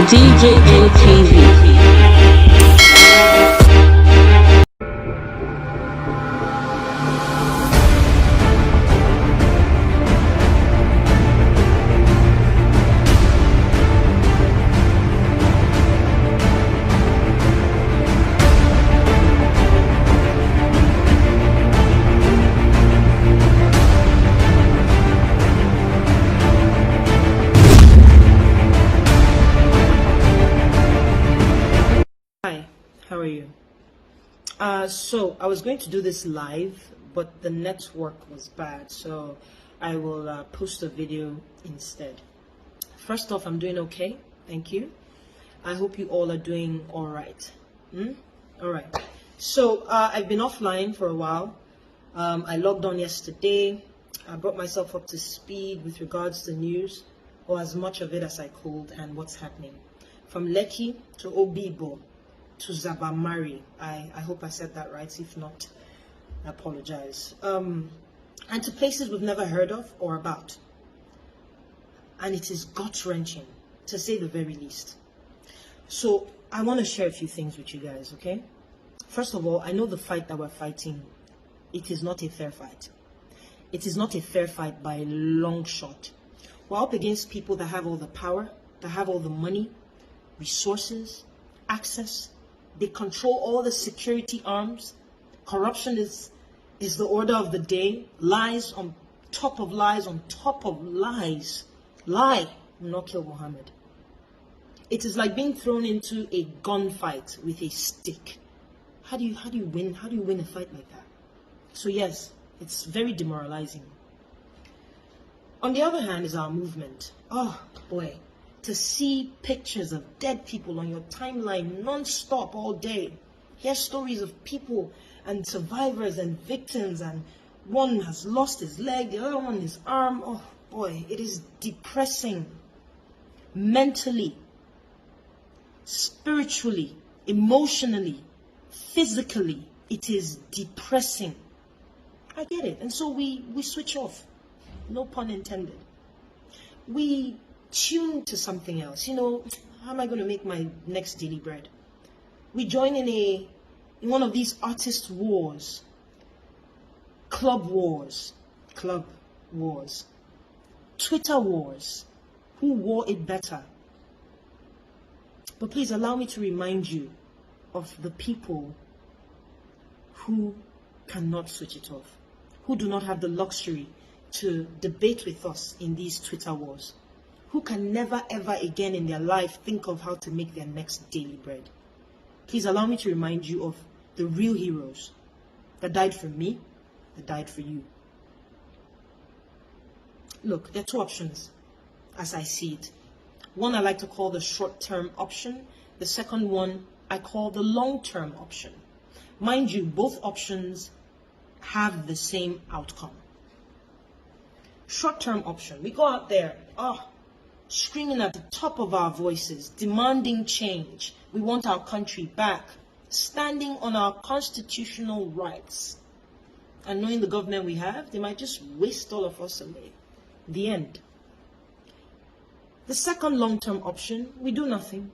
DJM TV. How are you? So I was going to do this live, but the network was bad, so I will post a video instead. First off, I'm doing okay, thank you. I hope you all are doing all right. All right. So I've been offline for a while. I logged on yesterday. I brought myself up to speed with regards to news, or as much of it as I could, and what's happening. From Lekki to Obibo to Zabamari. I hope I said that right. If not, I apologize. And to places we've never heard of or about. And it is gut-wrenching, to say the very least. So I want to share a few things with you guys, okay? First of all, I know the fight that we're fighting, it is not a fair fight. It is not a fair fight by a long shot. We're up against people that have all the power, that have all the money, resources, access. They control all the security arms. Corruption is the order of the day. Lies on top of lies on top of lies. Lie will not kill Muhammad. It is like being thrown into a gunfight with a stick. How do you win? How do you win a fight like that? So yes, it's very demoralizing. On the other hand is our movement. Oh boy. To see pictures of dead people on your timeline non-stop all day. Hear stories of people and survivors and victims, and one has lost his leg, the other one his arm. Oh boy, it is depressing. Mentally, spiritually, emotionally, physically, it is depressing. I get it. And so we switch off. No pun intended. We tune to something else. You know, how am I going to make my next daily bread? We join in one of these artist wars, club wars, Twitter wars. Who wore it better? But please allow me to remind you of the people who cannot switch it off, who do not have the luxury to debate with us in these Twitter wars, who can never ever again in their life think of how to make their next daily bread. Please allow me to remind you of the real heroes that died for me, that died for you. Look, there are two options as I see it. One I like to call the short-term option. The second one I call the long-term option. Mind you, both options have the same outcome. Short-term option, we go out there, screaming at the top of our voices, demanding change. We want our country back, standing on our constitutional rights. And knowing the government we have, they might just waste all of us away. The end. The second long-term option, we do nothing.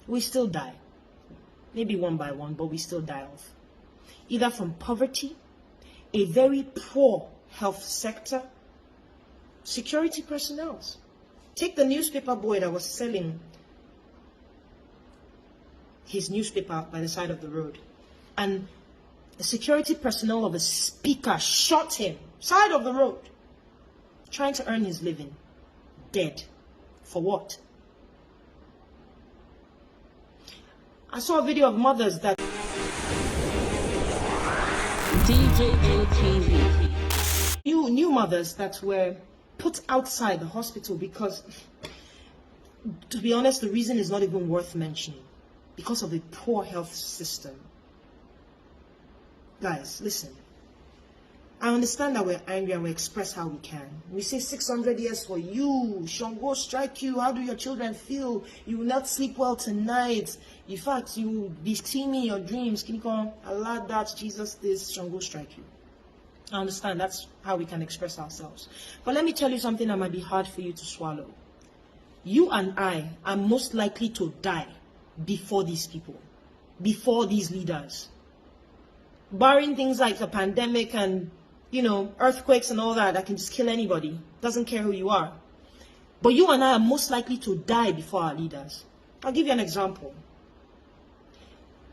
We still die. Maybe one by one, but we still die off. Either from poverty, a very poor health sector, security personnel. Take the newspaper boy that was selling his newspaper by the side of the road, and the security personnel of a speaker shot him side of the road, trying to earn his living. Dead. For what? I saw a video of mothers that DJM TV. New mothers that were put outside the hospital because, to be honest, the reason is not even worth mentioning. Because of a poor health system. Guys, listen. I understand that we're angry and we express how we can. We say 600 years for you. Shango strike you. How do your children feel? You will not sleep well tonight. In fact, you will be seeing me in your dreams. Can you come? Allah that, Jesus this, Shango strike you. I understand that's how we can express ourselves. But let me tell you something that might be hard for you to swallow. you and I are most likely to die before these people, before these leaders. Barring things like a pandemic and, earthquakes and all that can just kill anybody. Doesn't care who you are. But you and I are most likely to die before our leaders. I'll give you an example.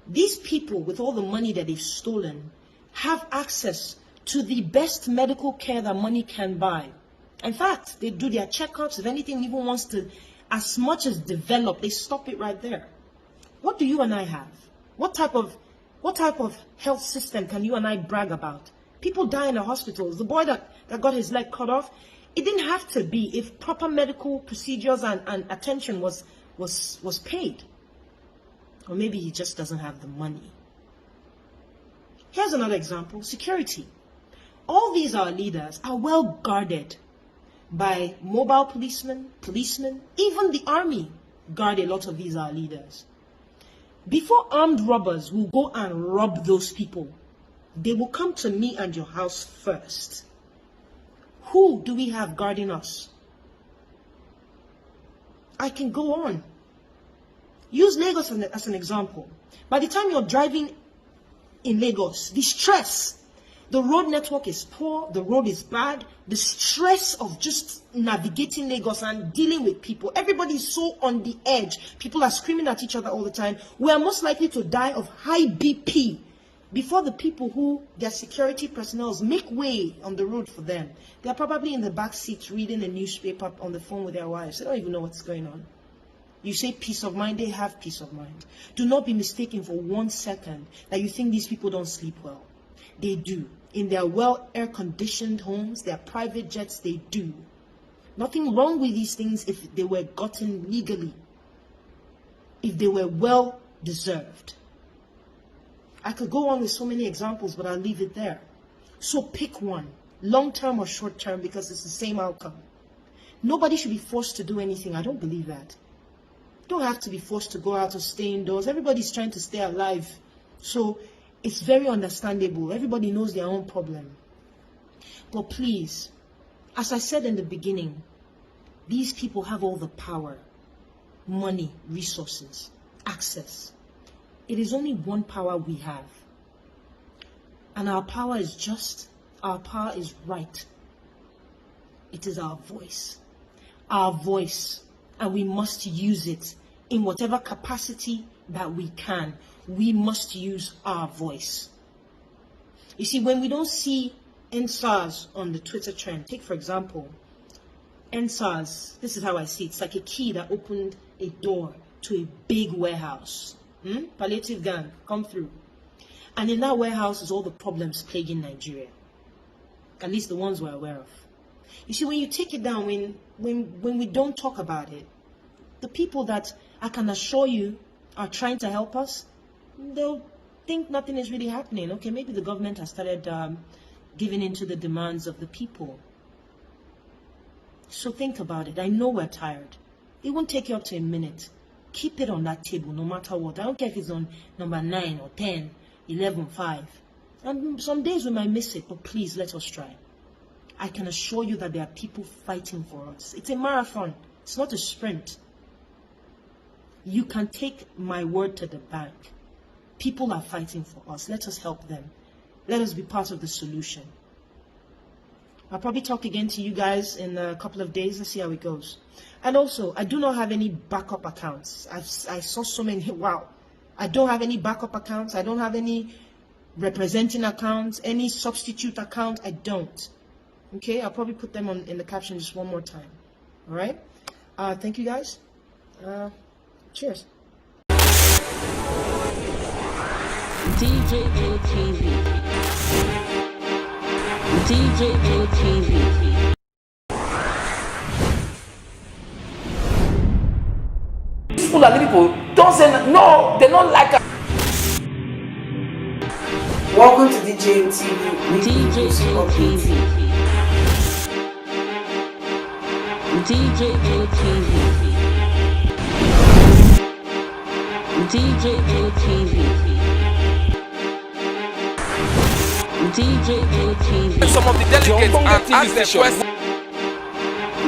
These people, with all the money that they've stolen, have access to the best medical care that money can buy. In fact, they do their checkups. If anything even wants to, as much as develop, they stop it right there. What do you and I have? What type of health system can you and I brag about? People die in the hospitals. The boy that got his leg cut off, it didn't have to be if proper medical procedures and attention was paid. Or maybe he just doesn't have the money. Here's another example, security. All these our leaders are well guarded by mobile policemen, even the army guard a lot of these our leaders. Before armed robbers will go and rob those people, they will come to me and your house first. Who do we have guarding us? I can go on. Use Lagos as an example. By the time you're driving in Lagos, the stress, the road network is poor, the road is bad, the stress of just navigating Lagos and dealing with people. Everybody is so on the edge. People are screaming at each other all the time. We are most likely to die of high BP before the people who, their security personnel, make way on the road for them. They are probably in the back seat reading a newspaper on the phone with their wives. They don't even know what's going on. You say peace of mind, they have peace of mind. Do not be mistaken for 1 second that you think these people don't sleep well. They do. In their well air-conditioned homes, their private jets, they do. Nothing wrong with these things if they were gotten legally, if they were well deserved. I could go on with so many examples, but I'll leave it there. So pick one, long-term or short-term, because it's the same outcome. Nobody should be forced to do anything. I don't believe that. You don't have to be forced to go out or stay indoors. Everybody's trying to stay alive. So it's very understandable. Everybody knows their own problem. But please, as I said in the beginning, these people have all the power, money, resources, access. It is only one power we have. And our power is just, our power is right. It is our voice. Our voice. And we must use it in whatever capacity that we can. We must use our voice. You see, when we don't see NSARS on the Twitter trend, take for example, NSARS, this is how I see it. It's like a key that opened a door to a big warehouse. Palliative gang, come through. And in that warehouse is all the problems plaguing Nigeria. At least the ones we're aware of. You see, when you take it down, when we don't talk about it, the people that I can assure you are trying to help us, they'll think nothing is really happening. Okay, maybe the government has started giving in to the demands of the people. So think about it. I know we're tired. It won't take you up to a minute. Keep it on that table no matter what. I don't care if it's on number 9 or 10, 11, 5. And some days we might miss it, but please let us try. I can assure you that there are people fighting for us. It's a marathon. It's not a sprint. You can take my word to the bank. People are fighting for us. Let us help them. Let us be part of the solution. I'll probably talk again to you guys in a couple of days. Let's see how it goes. And also, I do not have any backup accounts. I saw so many. Wow. I don't have any backup accounts. I don't have any representing accounts, any substitute account. I don't. Okay, I'll probably put them in the caption just one more time. All right. Thank you guys. Cheers. DJM TV. DJM TV. People and people don't say no, they don't like us. Welcome to DJM TV. DJM TV. DJM TV. DJM TV. DJM TV. Some of the delegates and ask the question.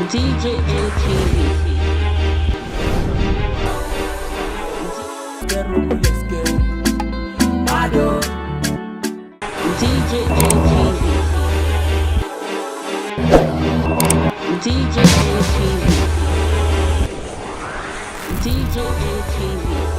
DJM TV. DJM TV. DJM TV. DJM TV.